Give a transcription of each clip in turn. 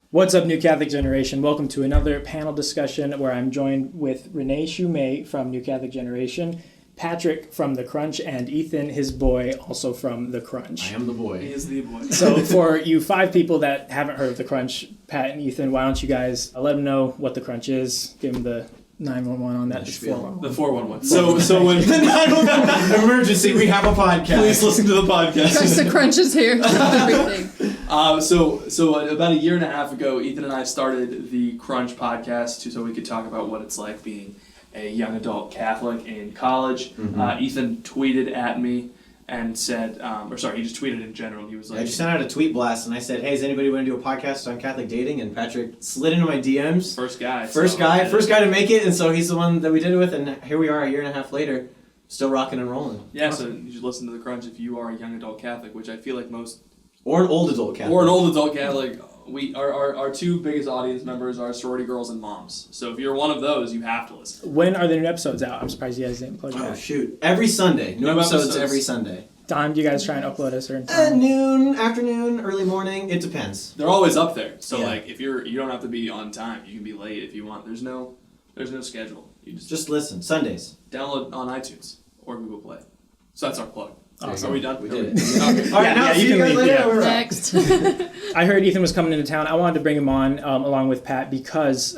What's up, New Catholic Generation? Welcome to another panel discussion where I'm joined with Renee Shumay from New Catholic Generation, Patrick from The Crunch, and Ethan, his boy, also from The Crunch. I am the boy. He is the boy. So for you 5 people that haven't heard of The Crunch, Pat and Ethan, why don't you guys let them know what The Crunch is? Give them the 911 on that. Just 411. The 411. So when the 911 emergency, we have a podcast. Please listen to the podcast. Trust the Crunch is here. Everything. So about a year and a half ago, Ethan and I started the Crunch podcast so we could talk about what it's like being a young adult Catholic in college. Mm-hmm. Ethan tweeted at me and said, he just tweeted in general. He was like, I just sent out a tweet blast and I said, hey, does anybody want to do a podcast on Catholic dating? And Patrick slid into my DMs. First guy to make it, and so he's the one that we did it with, and here we are a year and a half later, still rocking and rolling. Yeah, so you should listen to The Crunch if you are a young adult Catholic, which I feel like most... Or an old adult Catholic. Or an old adult Catholic. Our 2 biggest audience members are sorority girls and moms. So if you're one of those, you have to listen. When are the new episodes out? I'm surprised you guys didn't plug that. Oh, shoot. Every Sunday. New episodes every Sunday. Time, do you guys try and upload a certain time? Noon, afternoon, early morning. It depends. They're always up there. So Yeah. like if you don't have to be on time. You can be late if you want. There's no schedule. You Just listen. Sundays. download on iTunes or Google Play. So that's our plug. Awesome. Are we done? We did it. Okay. All right, now you see can you guys leave, later. yeah. We're out. Next. I heard Ethan was coming into town. I wanted to bring him on along with Pat because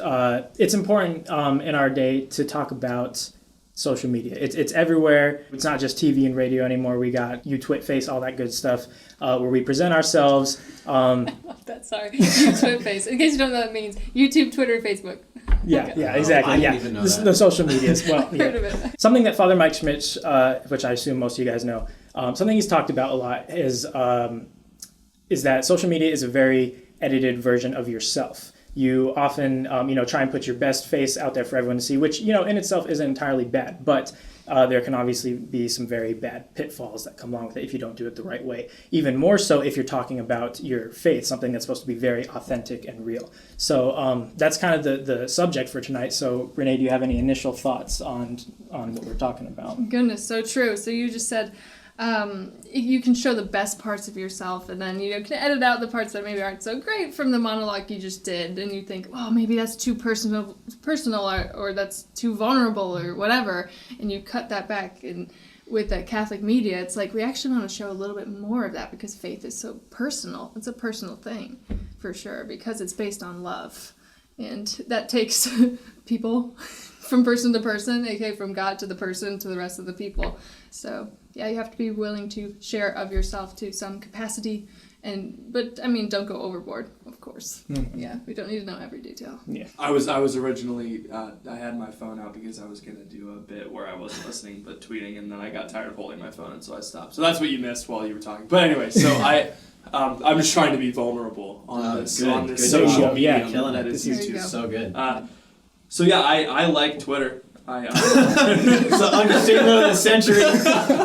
it's important in our day to talk about social media. It's everywhere. It's not just TV and radio anymore. We got Twitface, all that good stuff, where we present ourselves. I love that. Sorry. Twitface. In case you don't know what that means. YouTube, Twitter, Facebook. Yeah, exactly. I didn't even know that. The social medias. Well, Heard of it. Something that Father Mike Schmitz, which I assume most of you guys know, something he's talked about a lot is that social media is a very edited version of yourself. You often, try and put your best face out there for everyone to see, which, in itself isn't entirely bad, but there can obviously be some very bad pitfalls that come along with it if you don't do it the right way. Even more so if you're talking about your faith, something that's supposed to be very authentic and real. So that's kind of the subject for tonight. So Renee, do you have any initial thoughts on what we're talking about? Goodness, so true. So you just said you can show the best parts of yourself and then can edit out the parts that maybe aren't so great from the monologue you just did, and you think, oh, maybe that's too personal or that's too vulnerable or whatever, and you cut that back. And with the Catholic media, it's like we actually want to show a little bit more of that because faith is so personal. It's a personal thing for sure because it's based on love, and that takes people from person to person, aka from God to the person to the rest of the people. So yeah, you have to be willing to share of yourself to some capacity, but don't go overboard, of course. Mm-hmm. Yeah, we don't need to know every detail. Yeah, I was originally I had my phone out because I was gonna do a bit where I wasn't listening but tweeting, and then I got tired of holding my phone, and so I stopped. So that's what you missed while you were talking. But anyway, so I'm just trying to be vulnerable on this social media. Yeah, killing it. That is There you YouTube. go. So good. So yeah, I like Twitter. So understatement of the century.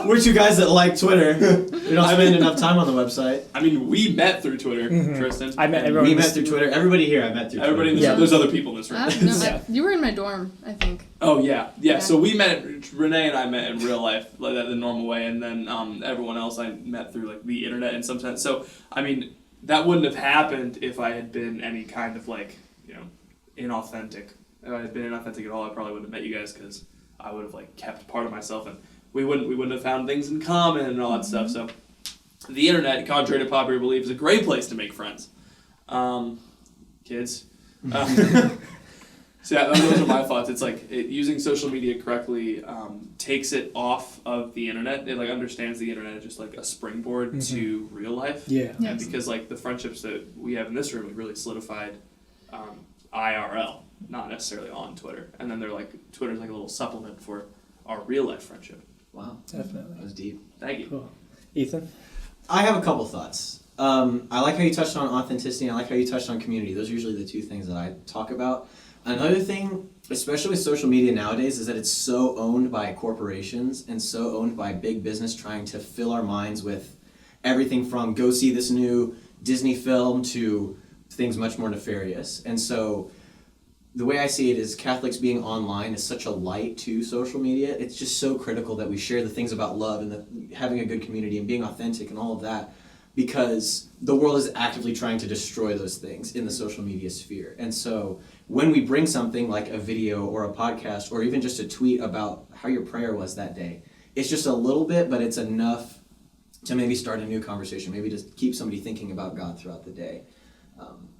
We're 2 guys that like Twitter. We don't spend enough time on the website. I mean, we met through Twitter, Tristan. I met everyone. We met through Twitter. Everybody here, I met through Everybody in Twitter. this room. There's other people in this room. Yeah. You were in my dorm, I think. Oh yeah. So we met. Renee and I met in real life, like that the normal way, and then everyone else I met through like the internet in some sense. So I mean, that wouldn't have happened if I had been any kind of inauthentic. If I had been inauthentic at all, I probably wouldn't have met you guys because I would have kept part of myself, and we wouldn't have found things in common and all that stuff. So the internet, contrary to popular belief, is a great place to make friends. Kids. So yeah, those are my thoughts. It's using social media correctly takes it off of the internet. It understands the internet as just a springboard to real life. Yeah. And because the friendships that we have in this room, we really solidified IRL, not necessarily on Twitter. And then Twitter's a little supplement for our real life friendship. Wow. Definitely. That was deep. Thank you. Cool. Ethan? I have a couple thoughts. I like how you touched on authenticity, and I like how you touched on community. Those are usually the 2 things that I talk about. Another thing, especially with social media nowadays, is that it's so owned by corporations and so owned by big business trying to fill our minds with everything from go see this new Disney film to things much more nefarious. And so the way I see it is Catholics being online is such a light to social media. It's just so critical that we share the things about love and having a good community and being authentic and all of that. because the world is actively trying to destroy those things in the social media sphere. And so when we bring something like a video or a podcast or even just a tweet about how your prayer was that day, it's just a little bit, but it's enough to maybe start a new conversation, maybe just keep somebody thinking about God throughout the day.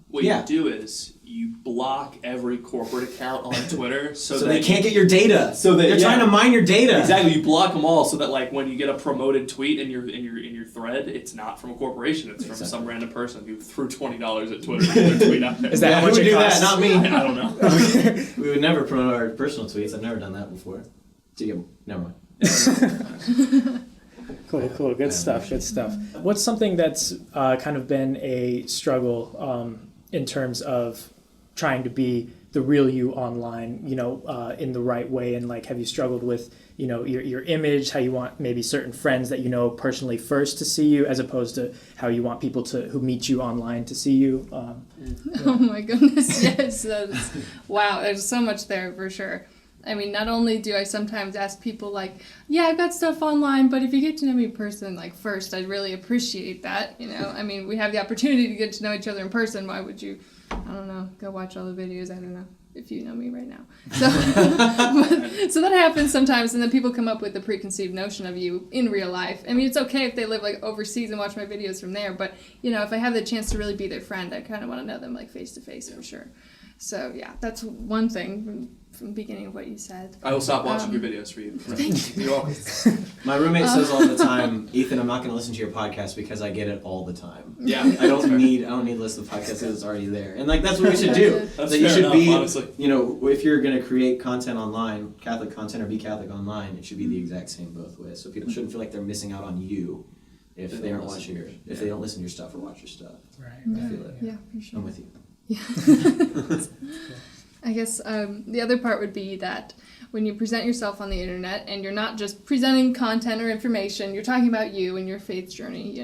What you do is you block every corporate account on Twitter so that they can't get your data. So they're trying to mine your data. Exactly, you block them all so that like when you get a promoted tweet in your thread, it's not from a corporation, it's from some random person who threw $20 at Twitter to get their tweet out there. Is that how much who would it do costs? that? Not me. I don't know. We would never promote our personal tweets. I've never done that before. Never mind. Cool. Good stuff. What's something that's kind of been a struggle in terms of trying to be the real you online, in the right way? And like, have you struggled with, your image, how you want maybe certain friends that you know personally first to see you, as opposed to how you want people who meet you online to see you? Oh my goodness, yes. Wow, there's so much there for sure. I mean, not only do I sometimes ask people like, yeah, I've got stuff online, but if you get to know me in person, like first, I'd really appreciate that, I mean, we have the opportunity to get to know each other in person. Why would you, I don't know, go watch all the videos? I don't know if you know me right now. So, so that happens sometimes, and then people come up with a preconceived notion of you in real life. I mean, it's okay if they live like overseas and watch my videos from there, but, if I have the chance to really be their friend, I kind of want to know them like face to face for sure. So yeah, that's one thing from the beginning of what you said. I will stop watching your videos for you. Thank you. You're welcome. My roommate says all the time, Ethan, I'm not going to listen to your podcast because I get it all the time. Yeah, I don't need to listen to podcasts because it's already there. And like that's what we should do. That's that you fair should enough, be, honestly. if you're going to create content online, Catholic content or be Catholic online, it should be the exact same both ways. So people shouldn't feel like they're missing out on you if they aren't watching if they don't listen to your stuff or watch your stuff. Right. I feel it. Yeah, for sure. I'm with you. Yeah. I guess the other part would be that when you present yourself on the internet and you're not just presenting content or information, you're talking about you and your faith journey,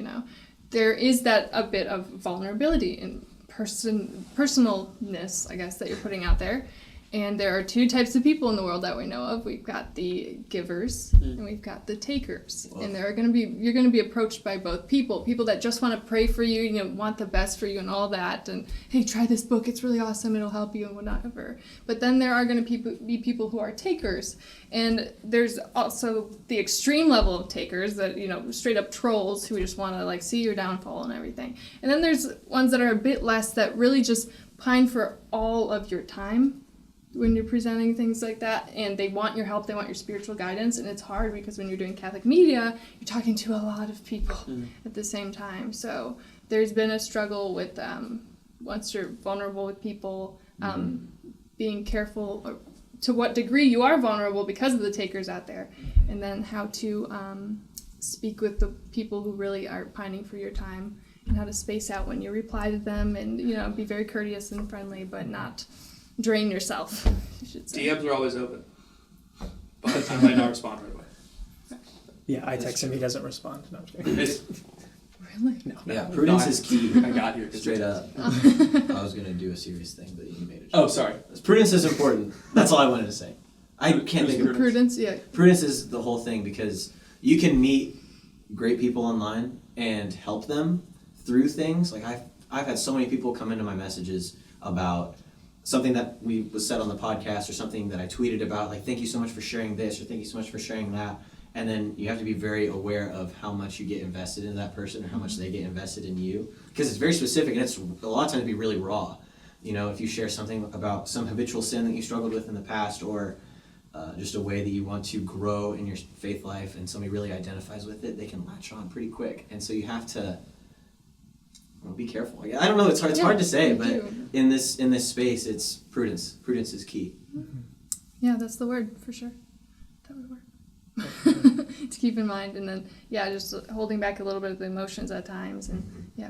there is that a bit of vulnerability and personalness, I guess, that you're putting out there. And there are two types of people in the world that we know of. We've got the givers and we've got the takers. Wow. And you're going to be approached by both people that just want to pray for you, want the best for you and all that. And hey, try this book. It's really awesome. It'll help you and whatever. But then there are going to be people who are takers. And there's also the extreme level of takers that, straight up trolls who just want to like see your downfall and everything. And then there's ones that are a bit less that really just pine for all of your time when you're presenting things like that, and they want your help, they want your spiritual guidance, and it's hard because when you're doing Catholic media, you're talking to a lot of people at the same time. So there's been a struggle with once you're vulnerable with people, being careful to what degree you are vulnerable because of the takers out there, and then how to speak with the people who really are pining for your time, and how to space out when you reply to them, and be very courteous and friendly, but not drain yourself, you should say. DMs are always open, but I might not respond right away. Yeah, I text him, he doesn't respond. No, I'm kidding. Really? No. Yeah, prudence is key. I got here. Straight up. I was going to do a serious thing, but you made it. Oh, sorry. Prudence is important. That's all I wanted to say. I can't think of Prudence, yeah. Prudence is the whole thing because you can meet great people online and help them through things. Like I've had so many people come into my messages about something that was said on the podcast or something that I tweeted about, like, thank you so much for sharing this or thank you so much for sharing that. And then you have to be very aware of how much you get invested in that person or how much they get invested in you. Because it's very specific and it's a lot of times be really raw. If you share something about some habitual sin that you struggled with in the past or just a way that you want to grow in your faith life and somebody really identifies with it, they can latch on pretty quick. And so you have to be careful. I don't know. It's hard to say, but in this space, it's prudence. Prudence is key. Yeah, that's the word for sure. That would work. To keep in mind, and then just holding back a little bit of the emotions at times, and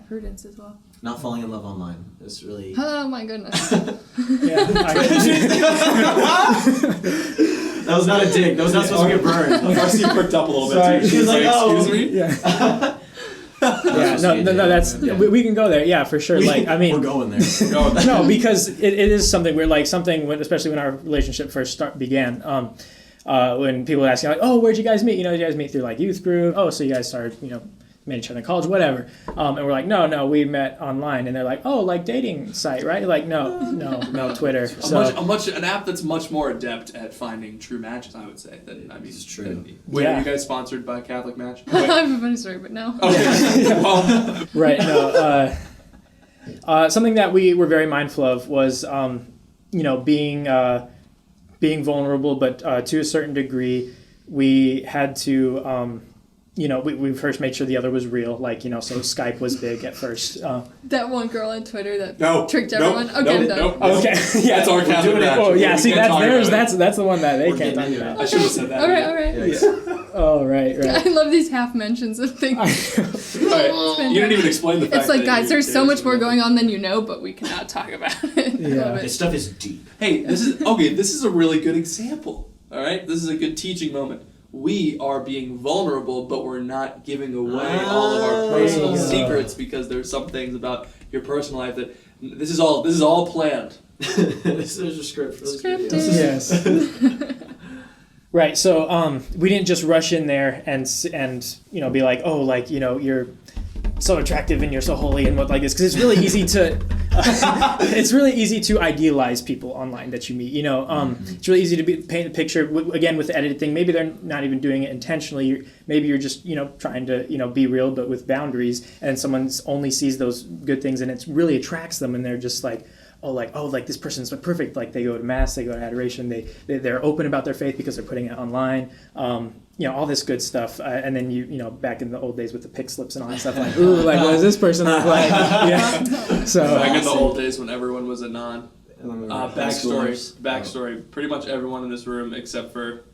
prudence as well. Not falling in love online. It's really. Oh my goodness. Yeah, That was not a dig. That was not supposed to be a burn. RC perked up a little bit. Sorry. Too. She was like, "Oh, excuse me." yeah. No, that's we can go there. Yeah, for sure. Like, I mean, we're going there. no, because it is something we're like something when, especially when our relationship first began. When people ask you like, oh, where'd you guys meet? You guys meet through like youth group. Oh, so you guys started, met each other in college, whatever. And we're like, no, we met online. And they're like, oh, like dating site, right? Like, no, Twitter. So An app that's much more adept at finding true matches, I would say. It's true. Wait, Yeah. are you guys sponsored by Catholic Match? I have a funny story, but no. Okay. Well, right, no. Something that we were very mindful of was, being vulnerable, but to a certain degree, we had to, we first made sure the other was real, so Skype was big at first. That one girl on Twitter that No, tricked nope, everyone. Okay, I'm done. nope. Okay, yeah, That's our Catholic doing it. Match. Oh yeah, We see can't that's talk theirs. about it. That's the one that they We're can't talk getting into about. I should have said that. All right. Yes. Oh right. I love these half mentions of things. Alright, you didn't even explain the fact It's like, that guys, you there's so dated much more someone. going on than you know, but we cannot talk about it. I Yeah. love This it. stuff is deep. Hey, this is a really good example. All right, this is a good teaching moment. We are being vulnerable, but we're not giving away all of our personal There you go. secrets because there's some things about your personal life that this is all planned. This is a script for this video. Scripted. Yes. Right. So we didn't just rush in there and be like, oh, like you're so attractive and you're so holy and what like this, because it's really easy to idealize people online that you meet. It's really easy to paint a picture again with the edited thing. Maybe they're not even doing it intentionally. Maybe you're just trying to be real, but with boundaries. And someone only sees those good things, and it really attracts them, and they're just like, like this person's perfect. Like they go to mass, they go to adoration, they're open about their faith because they're putting it online. All this good stuff. And then back in the old days with the pick slips and all that stuff, like, ooh, like what does this person look like? Yeah. So Back in the old days when everyone was a non. High schoolers. Backstory. Pretty much everyone in this room except for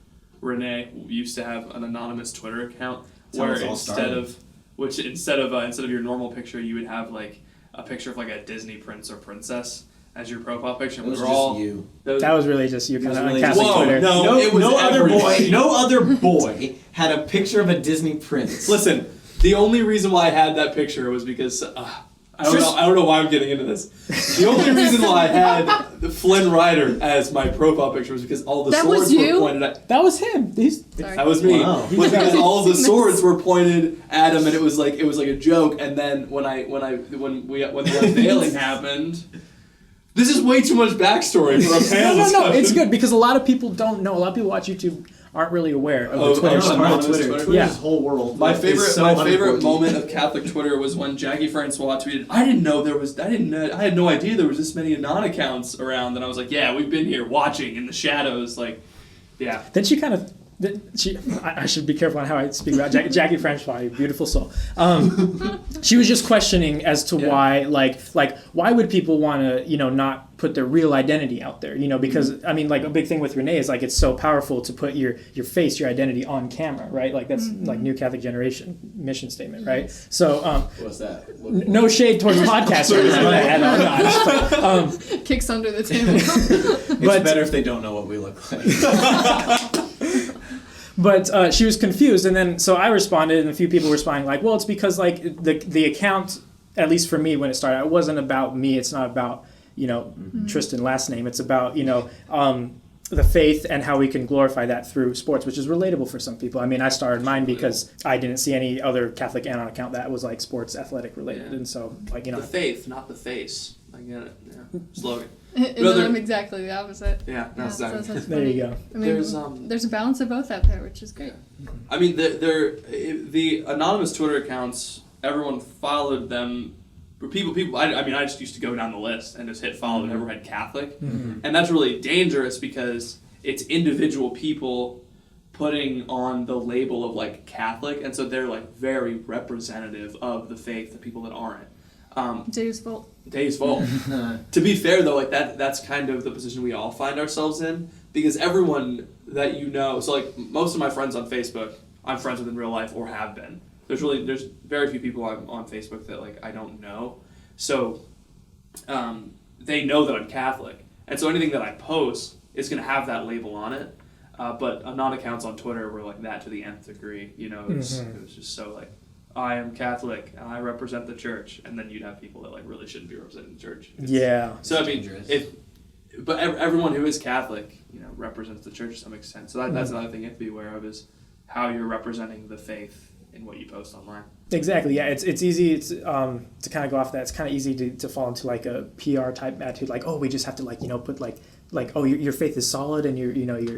Renee used to have an anonymous Twitter account That's how where it's all instead of your normal picture, you would have like a picture of like a Disney prince or princess as your profile picture. It was We were just all you. that was really just you kind was of really on just- Catholic Whoa, Twitter. no. It was No other boy had a picture of a Disney prince. Listen, the only reason why I had that picture was because I don't know why I'm getting into this. The only reason why I had the Flynn Rider as my profile picture was because all the That swords was you? were pointed at. That was him. Sorry. That was me. Wow. Was because all the Seen this. swords were pointed at him, and it was like a joke. And then when the unveiling happened, this is way too much backstory for a panel No, discussion. it's good because a lot of people don't know. A lot of people watch YouTube aren't really aware of Oh, the Twitter oh, stuff. no, Part of Twitter. Twitter. Yeah. Twitter's whole world. My is favorite so favorite unimportant. moment of Catholic Twitter was when Jackie Francois tweeted, I had no idea there was this many Anon accounts around, and I was like, yeah, we've been here watching in the shadows, like, yeah. Then she kind of. I should be careful on how I speak about Jackie Francois, you beautiful soul. She was just questioning as to why, like why would people want to, not put their real identity out there, because I mean, like a big thing with Renee is like it's so powerful to put your face, your identity on camera, right? Like that's like New Catholic Generation mission statement, right? So What's that? no shade towards podcasters, Kicks under the table. It's but- better if they don't know what we look like. But she was confused, and then so I responded, and a few people were responding like, "Well, it's because like the account, at least for me when it started, it wasn't about me. It's not about Tristan last name. It's about the faith and how we can glorify that through sports, which is relatable for some people. I mean, I started mine because I didn't see any other Catholic Anon account that was like sports athletic related, and so like The faith, not the face. I get it. Yeah. Slogan. And Brother- then I'm exactly the opposite. Yeah, no, Yeah, sorry. so that's there funny. you go. I mean, there's a balance of both out there, which is great. I mean, the anonymous Twitter accounts, everyone followed them. People. I just used to go down the list and just hit follow and never had Catholic, and that's really dangerous because it's individual people putting on the label of like Catholic, and so they're like very representative of the faith, the people that aren't. Dave's fault. Dave's fault. To be fair though, like that's kind of the position we all find ourselves in because everyone that so like most of my friends on Facebook, I'm friends with in real life or have been. There's very few people on Facebook that like I don't know. So they know that I'm Catholic. And so anything that I post is going to have that label on it. But Anon accounts on Twitter were like that to the nth degree. It was just so like, I am Catholic and I represent the church, and then you'd have people that like really shouldn't be representing the church. Yeah. So I mean, dangerous. but everyone who is Catholic, represents the church to some extent. So that's another thing you have to be aware of is how you're representing the faith in what you post online. Exactly. Yeah, it's easy. It's to kind of go off that. It's kind of easy to fall into like a PR type attitude, like, oh, we just have to like put like oh, your faith is solid and you're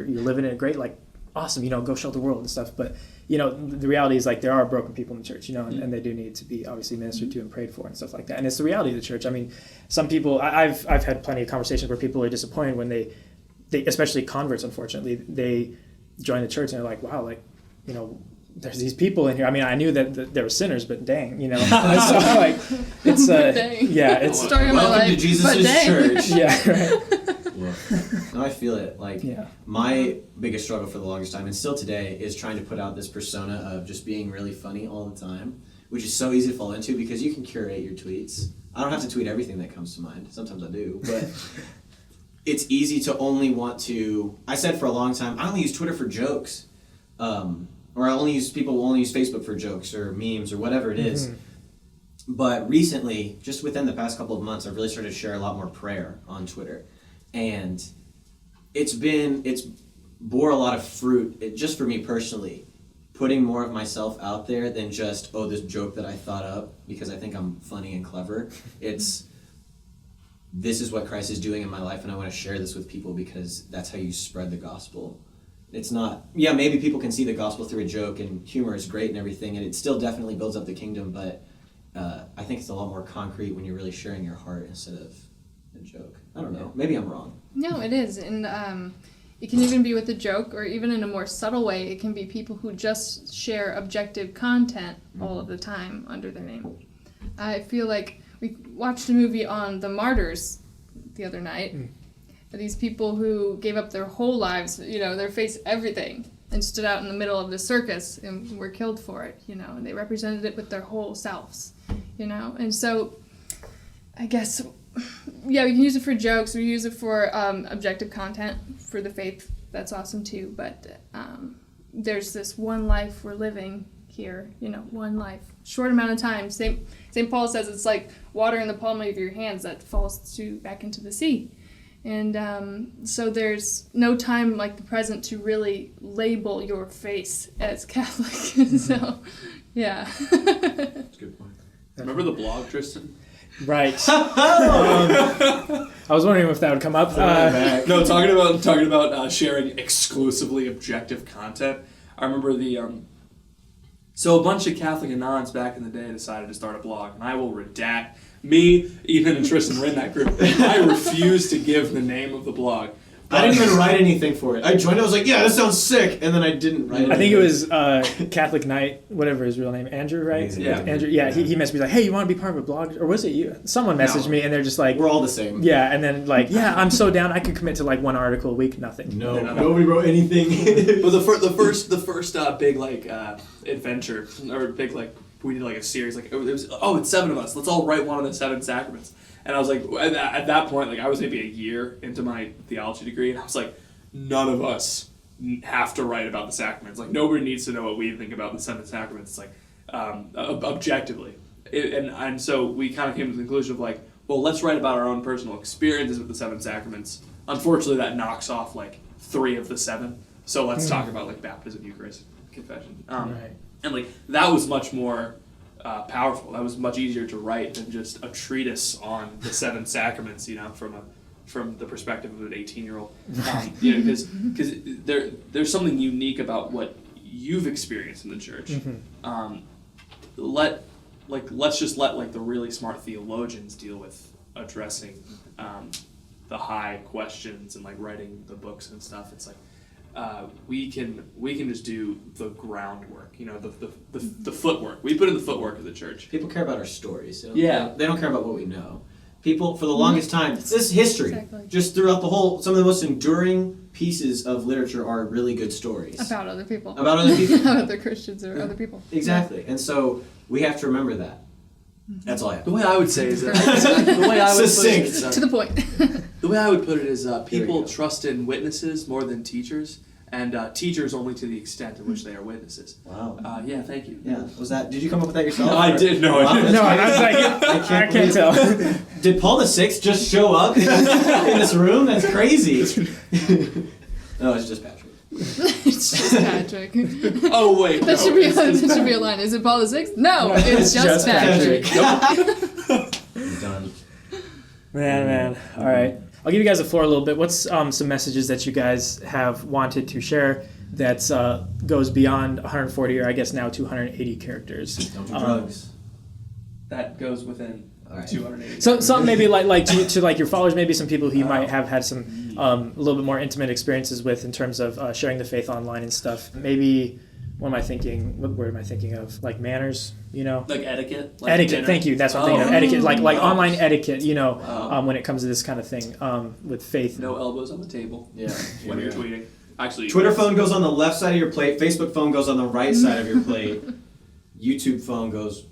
living it great, like awesome, go show the world and stuff. But the reality is like there are broken people in the church, and they do need to be obviously ministered to and prayed for and stuff like that. And it's the reality of the church. I mean, some people I've had plenty of conversations where people are disappointed when they especially converts, unfortunately, they join the church and they're like, wow, like there's these people in here. I mean, I knew that there were sinners, but dang, so like it's Dang. yeah, it's Story of my Welcome life, to Jesus' but dang. church. yeah, right. No, I feel it. Like Yeah. my biggest struggle for the longest time, and still today, is trying to put out this persona of just being really funny all the time, which is so easy to fall into because you can curate your tweets. I don't have to tweet everything that comes to mind. Sometimes I do, but it's easy to only want to. I said for a long time, I only use Twitter for jokes, or people will only use Facebook for jokes or memes or whatever it is. But recently, just within the past couple of months, I've really started to share a lot more prayer on Twitter. And it's bore a lot of fruit, just for me personally, putting more of myself out there than just, oh, this joke that I thought up because I think I'm funny and clever. It's, this is what Christ is doing in my life and I want to share this with people because that's how you spread the gospel. It's not, yeah, maybe people can see the gospel through a joke and humor is great and everything and it still definitely builds up the kingdom, but I think it's a lot more concrete when you're really sharing your heart instead of a joke. I don't know. Maybe I'm wrong. No, it is. And it can even be with a joke or even in a more subtle way. It can be people who just share objective content all of the time under their name. I feel like we watched a movie on the martyrs the other night. These people who gave up their whole lives, their face everything, and stood out in the middle of the circus and were killed for it, and they represented it with their whole selves, And so I guess, yeah, we can use it for jokes, we use it for objective content for the faith. That's awesome too, but there's this one life we're living here, one life. Short amount of time. St. Paul says it's like water in the palm of your hands that falls back into the sea. And so there's no time like the present to really label your face as Catholic. So, yeah. That's a good point. Remember the blog, Tristan? Right. I was wondering if that would come up. No, talking about sharing exclusively objective content. I remember so a bunch of Catholic Anons back in the day decided to start a blog, and I will redact. Me, Ethan, and Tristan were in that group. I refuse to give the name of the blog. I didn't even write anything for it. I joined, I was like, yeah, this sounds sick, and then I didn't write anything. I think it was Catholic Knight, whatever his real name, Andrew, right? Yeah. Andrew. Yeah, he messaged me like, hey, you want to be part of a blog? Or was it you? Someone messaged me, and they're just like, we're all the same. Yeah, and then like, yeah, I'm so down. I could commit to like one article a week, nothing. No, nobody wrote anything. But the first big like adventure or big like we did like a series like it's 7 of us. Let's all write one of the 7 sacraments. And I was like, at that point, like I was maybe a year into my theology degree, and I was like, none of us have to write about the sacraments. Like nobody needs to know what we think about the 7 sacraments. It's like objectively, and so we kind of came to the conclusion of like, well, let's write about our own personal experiences with the 7 sacraments. Unfortunately, that knocks off like 3 of the 7. So let's talk about like baptism, Eucharist, confession, Right. and like that was much more powerful. That was much easier to write than just a treatise on the 7 sacraments. From the perspective of an 18-year-old, because there's something unique about what you've experienced in the church. Let's just let the really smart theologians deal with addressing the high questions and like writing the books and stuff. It's like we can just do the groundwork, the footwork. We put in the footwork of the church. People care about our stories. Yeah. They don't care about what we know. People, for the longest time, this is history. Exactly. Just throughout some of the most enduring pieces of literature are really good stories. About other people. About other people. About other Christians or other people. Exactly. And so we have to remember that. That's all I have. The way I would say is that the way I would Succinct. put it is, To the point. the way I would put it is people go. trust in witnesses more than teachers, and teachers only to the extent in which they are witnesses. Wow. Yeah, thank you. Yeah. Did you come up with that yourself? No, I did. No, I didn't. No, I was like, I can't tell. Did Paul VI just show up in this room? That's crazy. No, it's just Patrick. It's just Patrick. Oh wait, That should be a line. Is it Paul the Sixth? No, it's just Patrick. You're done. Man. All right. I'll give you guys the floor a little bit. What's some messages that you guys have wanted to share that goes beyond 140 or I guess now 280 characters? Don't do drugs. That goes within All right. 280. So something maybe like to like your followers, maybe some people who you might have had some a little bit more intimate experiences with in terms of sharing the faith online and stuff. Maybe what word am I thinking of? Like manners, you know? Like etiquette. Like Etiquette, dinner. thank you. That's what I'm thinking of. Etiquette, like Oh. online etiquette, you know, Oh. when it comes to this kind of thing with faith. No elbows on the table Yeah. when you're tweeting. Actually, Twitter phone goes on the left side of your plate. Facebook phone goes on the right side of your plate. YouTube phone goes,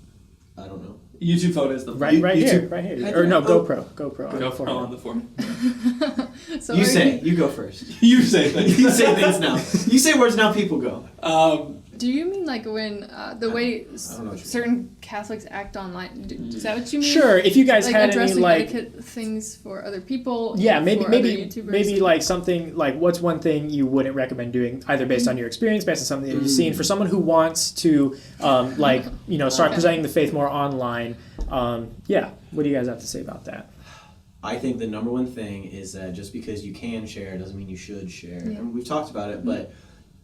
I don't know. YouTube phone is the Right here. I Or no, don't- GoPro. on the GoPro forehead. on the forehead. So You are say. You go first. You say things. You say things now. You say words now. People go. Do you mean like when the way don't know what you mean. certain Catholics act online? Is that what you mean? Sure, if you guys Like had any addressing like etiquette things for other people. yeah, for maybe other maybe YouTubers? maybe like something like what's one thing you wouldn't recommend doing either based on your experience, based on something that you've seen for someone who wants to like start Okay. presenting the faith more online. Yeah, what do you guys have to say about that? I think the number one thing is that just because you can share doesn't mean you should share. Yeah. And we've talked about it, but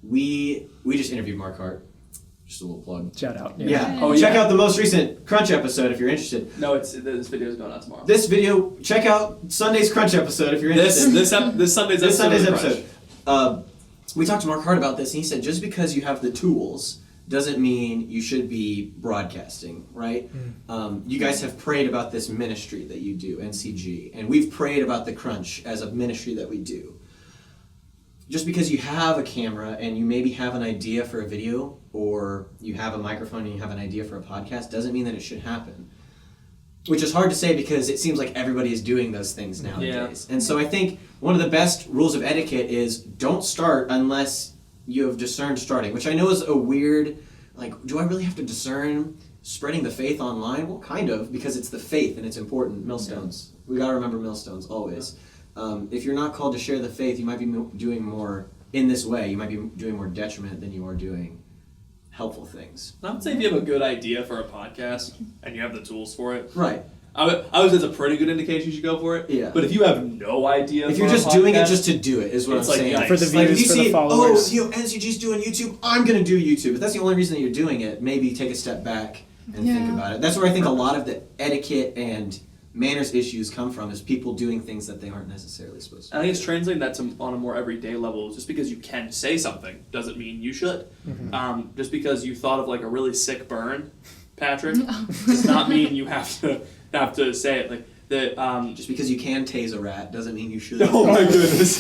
we just interviewed Mark Hart. Just a little plug. Shout out. Yeah. Oh, Check yeah. out the most recent Crunch episode if you're interested. No, this video is going out tomorrow. This video, check out Sunday's Crunch episode if you're This interested. this Sunday's This Sunday's of the episode. We talked to Mark Hart about this, and he said just because you have the tools doesn't mean you should be broadcasting, right? You guys have prayed about this ministry that you do, NCG, and we've prayed about the Crunch as a ministry that we do. Just because you have a camera and you maybe have an idea for a video, or you have a microphone and you have an idea for a podcast, doesn't mean that it should happen. Which is hard to say because it seems like everybody is doing those things nowadays. And so I think one of the best rules of etiquette is don't start unless you have discerned starting, which I know is a weird, like, do I really have to discern spreading the faith online? Well, kind of, because it's the faith and it's important. Millstones. We gotta remember millstones always. If you're not called to share the faith, you might be doing more in this way. You might be doing more detriment than you are doing helpful things. I would say if you have a good idea for a podcast and you have the tools for it, Right. I would say it's a pretty good indication you should go for it. Yeah. But if you have no idea, If for you're a just doing it podcast, just to do it, is what It's I'm like, saying. yikes. For the Like, views, if you for the see, followers. NCG's doing YouTube, I'm going to do YouTube. If that's the only reason that you're doing it, maybe take a step back and think Yeah. about it. That's where I think a lot of the etiquette and manners issues come from, is people doing things that they aren't necessarily supposed to. I think it's translating that to on a more everyday level. Just because you can say something doesn't mean you should. Just because you thought of like a really sick burn, Patrick, does not mean you have to say it. Like the Just because you can tase a rat doesn't mean you should. oh my goodness.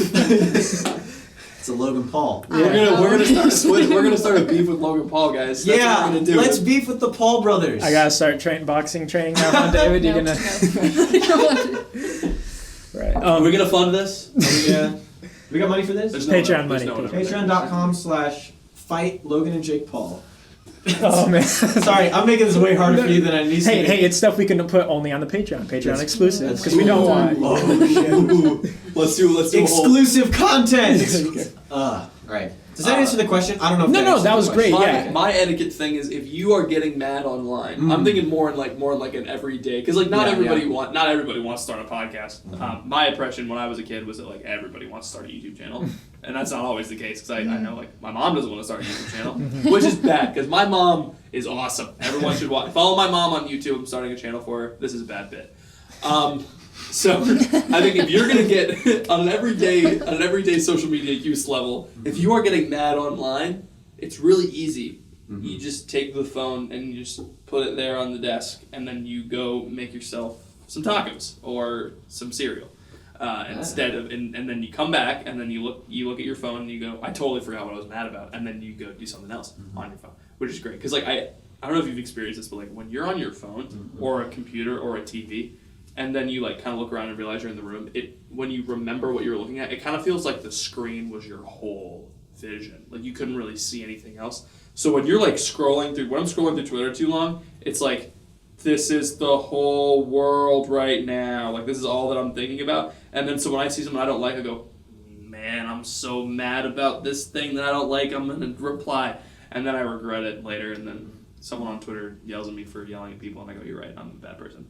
It's a Logan Paul. We're gonna start a beef with Logan Paul, guys. That's what we're gonna do. Let's beef with the Paul brothers. I gotta start boxing training now, huh, David? You're No, gonna right. Are we gonna fund this? Yeah. We got money for this? There's Patreon there's money, one over there. Patreon.com/fight Logan and Jake Paul. Oh man. Sorry, I'm making this way harder for you than I need to. Hey, it's stuff we can put only on the Patreon. Patreon exclusive that's because we don't want. Let's do a whole. Exclusive content. Right. Does that answer the question? I don't know. If No, answers that the was question. great. Yeah. My etiquette thing is if you are getting mad online, I'm thinking more in like an everyday, because like not Yeah, everybody yeah. not everybody wants to start a podcast. My impression when I was a kid was that like everybody wants to start a YouTube channel, and that's not always the case because I know like my mom doesn't want to start a YouTube channel, which is bad because my mom is awesome. Everyone should follow my mom on YouTube. I'm starting a channel for her. This is a bad bit. So I think if you're gonna get on an everyday social media use level, if you are getting mad online, it's really easy. You just take the phone and you just put it there on the desk, and then you go make yourself some tacos or some cereal. Instead of and then you come back and then you look at your phone and you go, I totally forgot what I was mad about, and then you go do something else on your phone, which is great because like I don't know if you've experienced this, but like when you're on your phone or a computer or a TV. And then you like kind of look around and realize you're in the room. When you remember what you're looking at, it kind of feels like the screen was your whole vision. Like you couldn't really see anything else. So when you're like when I'm scrolling through Twitter too long, it's like this is the whole world right now. Like this is all that I'm thinking about. And then so when I see something I don't like, I go, man. man, I'm so mad about this thing that I don't like. I'm gonna reply, and then I regret it later, and then someone on Twitter yells at me for yelling at people, and I go, "You're right, I'm a bad person."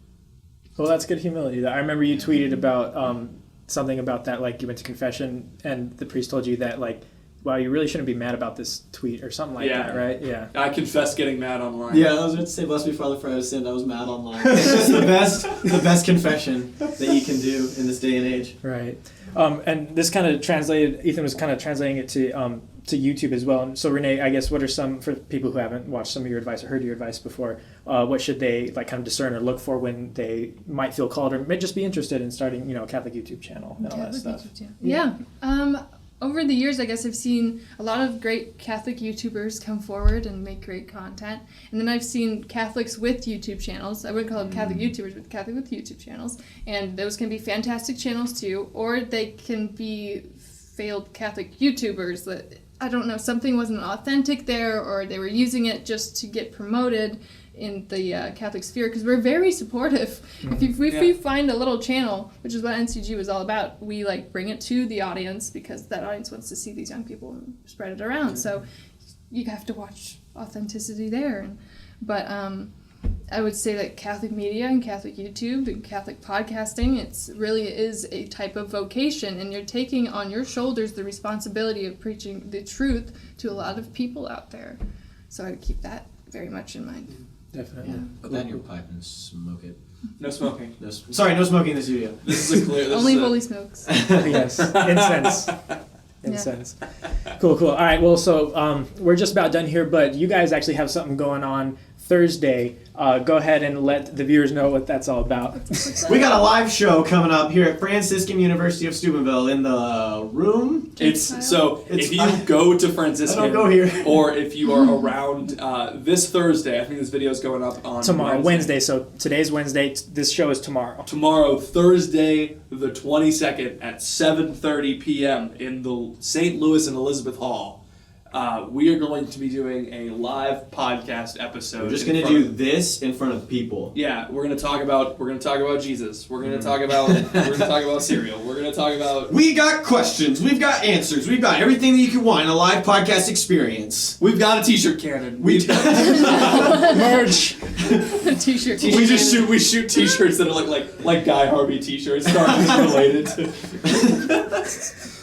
Well, that's good humility. I remember you tweeted about something about that, like you went to confession and the priest told you that, like, wow, you really shouldn't be mad about this tweet or something like that, right? Yeah. I confess getting mad online. Yeah, I was about to say, bless me, Father, for I have sinned. I was mad online. It's just the best confession that you can do in this day and age. Right. And this kind of translated, Ethan was kind of translating it to YouTube as well. And so Renee, I guess, what are some, for people who haven't watched some of your advice or heard your advice before, what should they like kind of discern or look for when they might feel called or may just be interested in starting, a Catholic YouTube channel and all that stuff? Yeah. Over the years, I guess I've seen a lot of great Catholic YouTubers come forward and make great content. And then I've seen Catholics with YouTube channels. I wouldn't call them Catholic YouTubers, but Catholic with YouTube channels. And those can be fantastic channels too, or they can be failed Catholic YouTubers that, I don't know, something wasn't authentic there, or they were using it just to get promoted in the Catholic sphere, because we're very supportive. If we find a little channel, which is what NCG was all about, we like bring it to the audience because that audience wants to see these young people and spread it around. So you have to watch authenticity there. But I would say that Catholic media and Catholic YouTube and Catholic podcasting, it's really is a type of vocation, and you're taking on your shoulders the responsibility of preaching the truth to a lot of people out there. So I'd keep that very much in mind. Definitely. Yeah. Put that in your pipe and smoke it. No smoking. No smoking in the studio. This is a clear. This Only is a, holy smokes. Yes. Incense. Cool. All right. Well, so we're just about done here, but you guys actually have something going on Thursday. Go ahead and let the viewers know what that's all about. We got a live show coming up here at Franciscan University of Steubenville in the room. If you go to Franciscan, I don't go here. or if you are around this Thursday, I think this video is going up on Tomorrow, Wednesday. So today's Wednesday. This show is tomorrow. Tomorrow, Thursday, the 22nd at 7:30 p.m. in the St. Louis and Elizabeth Hall. We are going to be doing a live podcast episode. We're just going to do this in front of people. Yeah, we're going to talk about Jesus. We're going to talk about cereal. We're going to talk about. We got questions. We've got answers. We've got everything that you could want in a live podcast experience. We've got a t-shirt cannon. Merch. T-shirt. We shoot t-shirts that are like Guy Harvey t-shirts, Star Wars related.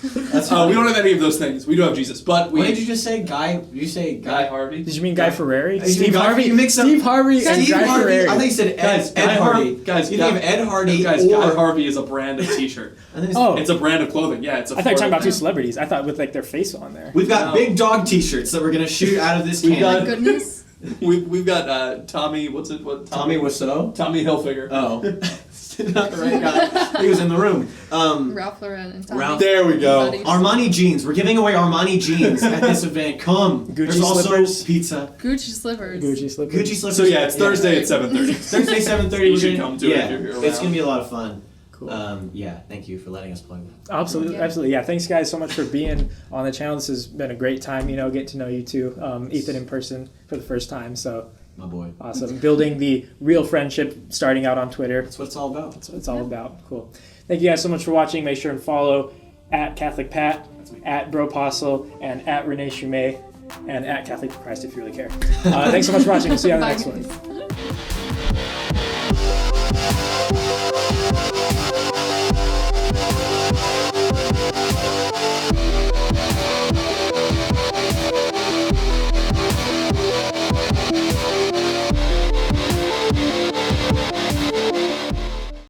We don't have any of those things. We do have Jesus, but What did you just say? Guy? Did you say Guy Harvey. Did you mean Guy Ferrari? You mean Steve Guy- Harvey. you mix up- Steve Harvey and Steve Guy Harvey. Ferrari. I think you said Ed Hardy. Guys, you think of Ed Hardy Guys, or... Guy Harvey is a brand of t-shirt. Oh. It's a brand of clothing. Yeah, it's a. I thought you were talking about two Florida- celebrities. I thought with like their face on there. We've got No. big dog t-shirts that we're going to shoot out of this We've can. got- Goodness. We've got Tommy. What's it? What? Tommy Wiseau? Tommy Hilfiger. Oh. Not the right guy. He was in the room. Ralph Lauren and Tommy. Ralph- There we go. Buddies. Armani jeans. We're giving away Armani jeans at this event. Come. Gucci There's also slippers. pizza. Gucci slippers. Gucci slippers. Gucci slippers. So yeah, it's Thursday at 7:30. Thursday 7:30. You we're should gonna- come to it yeah, if you're it's around. gonna be a lot of fun. Cool. Yeah, thank you for letting us plug that. Absolutely, Yeah. absolutely. Yeah, thanks guys so much for being on the channel. This has been a great time, getting to know you too. Ethan in person for the first time, so My boy. awesome. Building the real friendship starting out on Twitter. That's what it's all about. That's what it's all about. Cool. Thank you guys so much for watching. Make sure and follow at Catholic Pat, at Bropostle, and at Renee Chumé, and at Catholic for Christ if you really care. Thanks so much for watching. We'll see you on the Bye, next guys. one.